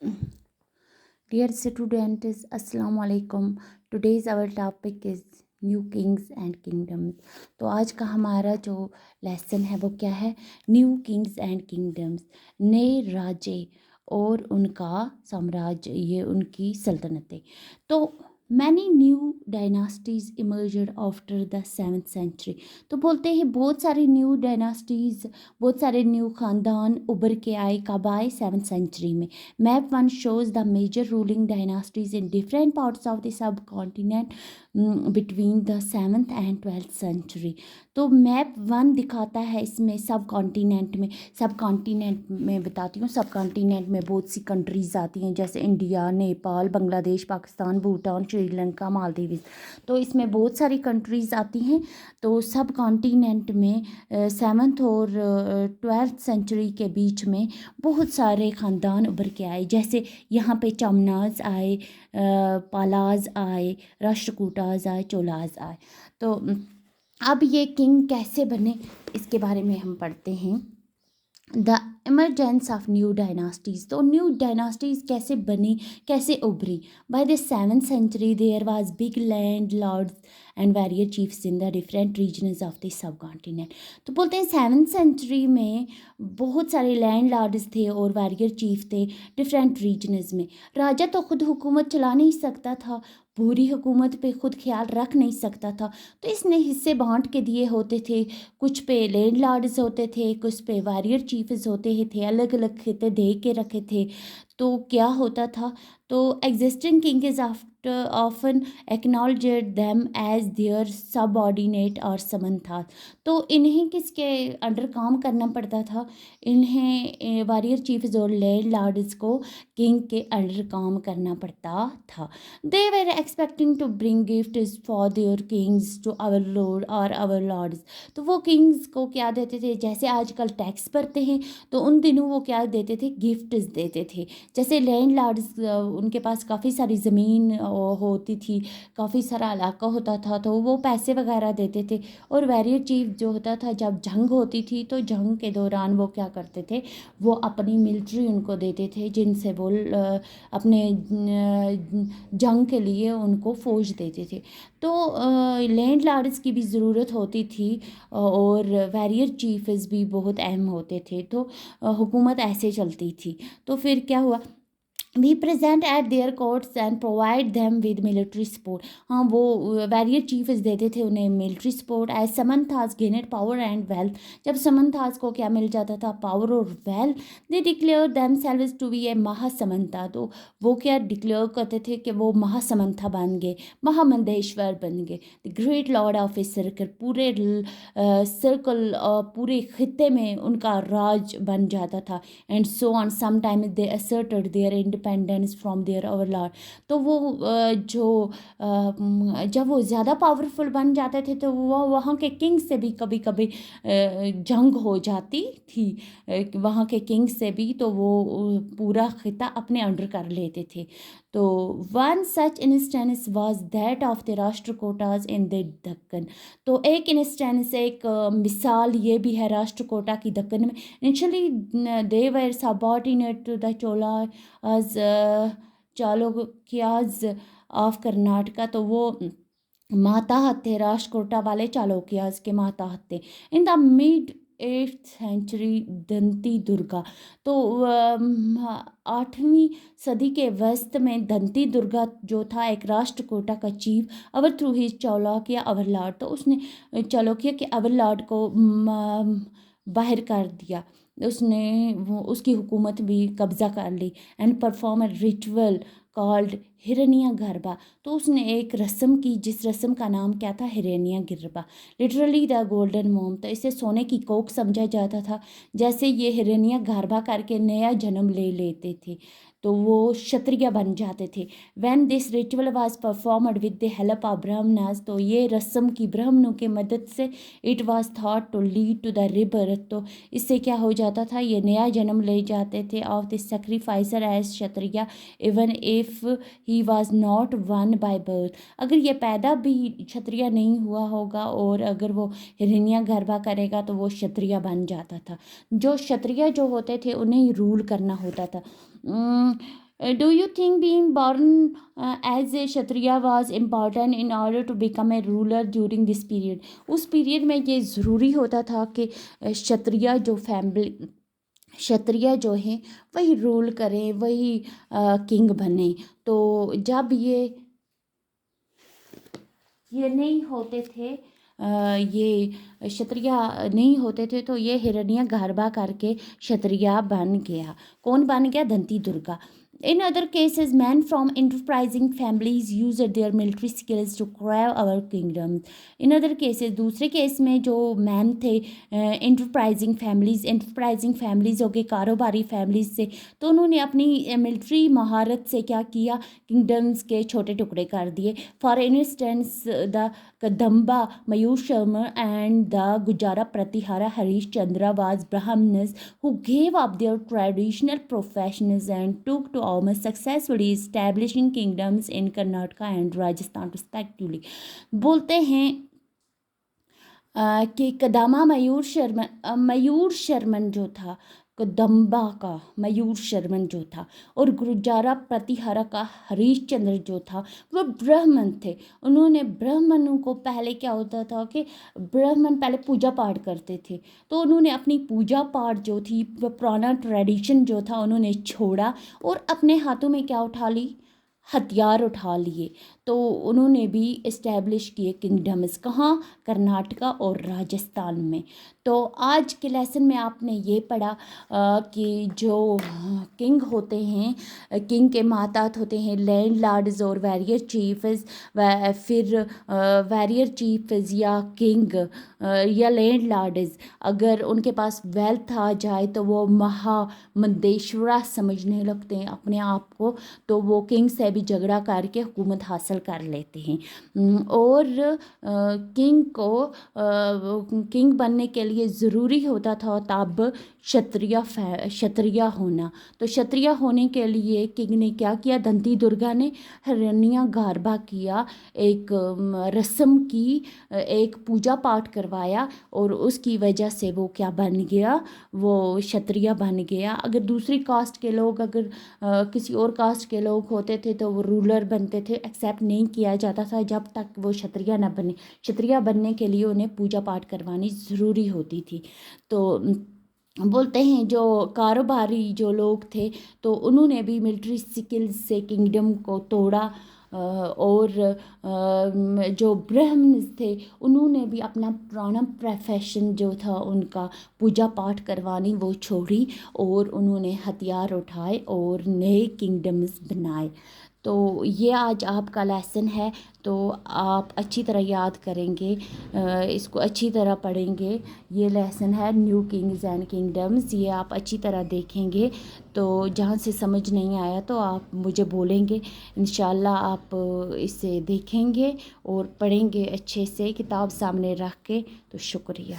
Dear students, Assalamu alaikum. Today's our topic is new Kings and kingdoms. तो आज का हमारा जो लेसन है वो क्या है? न्यू किंग्स एंड किंगडम्स, नए राजे और उनका साम्राज्य, ये उनकी सल्तनतें। तो many new dynasties emerged after the 7th century. तो बोलते हैं बहुत सारे न्यू डायनास्टीज, बहुत सारे न्यू ख़ानदान उभर के आए। कब आए? 7th सेंचुरी में। Map 1 shows the major ruling dynasties in different parts of the subcontinent between the 7th and 12th century। तो मैप 1 दिखाता है इसमें सब कॉन्टिनेंट में बताती हूँ। सब कॉन्टिनेंट में बहुत सी कंट्रीज़ आती हैं, जैसे इंडिया, नेपाल, बांग्लादेश, पाकिस्तान, भूटान, श्रीलंका, मालदीव्स। तो इसमें बहुत सारी कंट्रीज़ आती हैं। तो सब कॉन्टिनेंट में 7th और 12th सेंचुरी के बीच में बहुत सारे ख़ानदान उभर के आए। जैसे यहाँ पे चमनाज आए, पालाज आए, राष्ट्रकूटाज आए, चोलाज आए। तो अब ये किंग कैसे बने इसके बारे में हम पढ़ते हैं। The emergence of new dynasties. तो न्यू डायनास्टीज़ कैसे बनी, कैसे उभरी? By the 7th century there was big landlords and warrior chiefs in the different regions of the subcontinent. तो बोलते हैं 7th सेंचुरी में बहुत सारे लैंड लॉर्ड्स थे और वैरियर चीफ थे डिफरेंट रीजन्स में। राजा तो खुद हुकूमत चला नहीं सकता था, पूरी हुकूमत पे खुद ख्याल रख नहीं सकता था, तो इसने हिस्से बांट के दिए होते थे। कुछ पे लैंड लॉर्ड्स होते थे, कुछ पे वॉरियर चीफ्स होते थे, अलग अलग खिते दे के रखे थे। तो क्या होता था? तो existing king is after often acknowledged them as their subordinate और समंथा। तो इन्हें किसके अंडर काम करना पड़ता था? इन्हें वॉरियर चीफ्स और लैंड लॉर्ड्स को किंग के अंडर काम करना पड़ता था। They were expecting to bring gifts for their kings to our lord or our lords। तो वो किंग्स को क्या देते थे? जैसे आजकल टैक्स भरते हैं, तो उन दिनों वो क्या देते थे? गिफ्ट्स देते थे। जैसे लैंड लॉर्ड्स, उनके पास काफ़ी सारी ज़मीन होती थी, काफ़ी सारा इलाका होता था, तो वो पैसे वगैरह देते थे। और वैरियर चीफ जो होता था, जब जंग होती थी तो जंग के दौरान वो क्या करते थे? वो अपनी मिलिट्री उनको देते थे, जिनसे वो अपने जंग के लिए उनको फौज देते थे। तो लैंड लॉर्ड्स की भी ज़रूरत होती थी और वैरियर चीफ्स भी बहुत अहम होते थे। तो हुकूमत ऐसे चलती थी। तो फिर क्या हुआ? We present at their courts and provide them with military support. हाँ, वो वैरियर चीफ्स देते थे उन्हें military support. As samantas gained power and wealth. जब समंथास को क्या मिल जाता था? पावर और wealth. They declare themselves to be a mahasamanta. तो वो क्या डिक्लेयर करते थे? कि वो महासमंथा बन गए, महामंदेश्वर बन गए, the great lord of a circle. पूरे सर्कल, पूरे खिते में उनका राज बन जाता था। And so on sometime they asserted their independence from their overlord. तो वो जब वो ज़्यादा पावरफुल बन जाते थे, तो वो वहाँ के किंग से भी कभी कभी जंग हो जाती थी, वहाँ के किंग से भी। तो वो पूरा खिता अपने अंडर कर लेते थे। तो one such instance was that of the Rashtrakutas in the Deccan. तो एक इंस्टेंस, एक मिसाल ये भी है राष्ट्रकूटा की दक्कन में। Initially they were subordinate to the Cholas, Chalukyas of Karnataka. तो वो माताहत थे, राष्ट्रकूटा वाले चालुक्याज के माताहत थे। In the mid 8th century Danti Durga. तो 8वीं सदी के वस्त में दंती दुर्गा जो था एक राष्ट्रकूटा का चीफ, अवर थ्रू ही चालुक्य अवरलॉर्ड। तो उसने चालुक्य के अवरलॉर्ड को बाहर कर दिया, उसने वो उसकी हुकूमत भी कब्ज़ा कर ली। And perform a ritual called hiranya garbha. तो उसने एक रस्म की, जिस रस्म का नाम क्या था? हिरण्य गर्भा, लिटरली द गोल्डन मोम। तो इसे सोने की कोख समझा जाता था। जैसे ये हिरण्य गर्भा करके नया जन्म ले लेते थे, तो वो क्षत्रिय बन जाते थे। When this ritual was performed with the help of Brahmanas. तो ये रस्म की ब्राह्मणों की मदद से, it was thought to lead to the rebirth. तो इससे क्या हो जाता था? ये नया जन्म ले जाते थे of the sacrificer as kshatriya, even if he was not one by birth. अगर ये पैदा भी क्षत्रिय नहीं हुआ होगा और अगर वो हिरण्य गर्भा करेगा तो वो क्षत्रिय बन जाता था। जो क्षत्रिय जो होते थे उन्हें ही रूल करना होता था। Do you think being born as a Kshatriya was important in order to become a ruler during this period? उस पीरियड में ये ज़रूरी होता था कि क्षत्रिय जो फैमिली क्षत्रिय जो हैं वही रूल करें, वही किंग बने। तो जब ये नहीं होते थे, ये क्षत्रिय नहीं होते थे, तो ये हिरण्यगर्भा करके क्षत्रिय बन गया। कौन बन गया? दंती Durga. In other cases, men from enterprising families used their military skills to crave our kingdom. In other cases, दूसरे केस में जो मैन थे enterprising families हो गए, कारोबारी families से, तो उन्होंने अपनी मिलिट्री महारत से क्या किया? किंगडम्स के छोटे टुकड़े कर दिए। For instance, the Kadamba, Mayushama and the Gujara Pratihara Harishchandra was Brahmanas who gave up their traditional professions and took to almost successfully establishing kingdoms in Karnataka and Rajasthan respectively. बोलते हैं कि कदमा मयूर शर्मन जो था, कदम्बा का मयूर शर्मन जो था, और गुर्जारा प्रतिहारा का हरीशचंद्र जो था, वो ब्राह्मण थे। उन्होंने ब्राह्मणों को पहले क्या होता था कि ब्राह्मण पहले पूजा पाठ करते थे, तो उन्होंने अपनी पूजा पाठ जो थी, पुराना ट्रेडिशन जो था, उन्होंने छोड़ा और अपने हाथों में क्या उठा ली? हथियार उठा लिए। तो उन्होंने भी इस्टेब्लिश किए किंगडम्स। कहाँ? कर्नाटका और राजस्थान में। तो आज के लेसन में आपने ये पढ़ा कि जो किंग होते हैं, किंग के मातात होते हैं लैंड लॉर्ड्स और वैरियर चीफ्स, फिर वैरियर चीफ्स या किंग या लैंड लॉर्ड्स, अगर उनके पास वेल्थ आ जाए तो वो महामंदेश्वरा समझने लगते हैं अपने आप को, तो वो किंग से भी झगड़ा करके हुकूमत हासिल कर लेते हैं। और किंग को किंग बनने के लिए ज़रूरी होता था तब क्षत्रिय होना। तो क्षत्रिय होने के लिए किंग ने क्या किया? दंती दुर्गा ने हिरण्यगर्भा किया, एक रस्म की, एक पूजा पाठ करवाया, और उसकी वजह से वो क्या बन गया? वो क्षत्रिय बन गया। अगर दूसरी कास्ट के लोग, अगर किसी और कास्ट के लोग होते थे तो वो रूलर बनते थे, एक्सेप्ट नहीं किया जाता था जब तक वो क्षत्रिय न बने। क्षत्रिय बनने के लिए उन्हें पूजा पाठ करवानी ज़रूरी होती थी। तो बोलते हैं जो कारोबारी जो लोग थे, तो उन्होंने भी मिलिट्री स्किल्स से किंगडम को तोड़ा, और जो ब्राह्मण थे उन्होंने भी अपना पुराना प्रोफेशन जो था उनका पूजा पाठ करवानी वो छोड़ी, और उन्होंने हथियार उठाए और नए किंगडम्स बनाए। तो ये आज आपका लेसन है, तो आप अच्छी तरह याद करेंगे, इसको अच्छी तरह पढ़ेंगे। ये लेसन है न्यू किंग्स एंड किंगडम्स, ये आप अच्छी तरह देखेंगे। तो जहाँ से समझ नहीं आया तो आप मुझे बोलेंगे, इंशाल्लाह आप इसे देखेंगे और पढ़ेंगे अच्छे से किताब सामने रख के। तो शुक्रिया।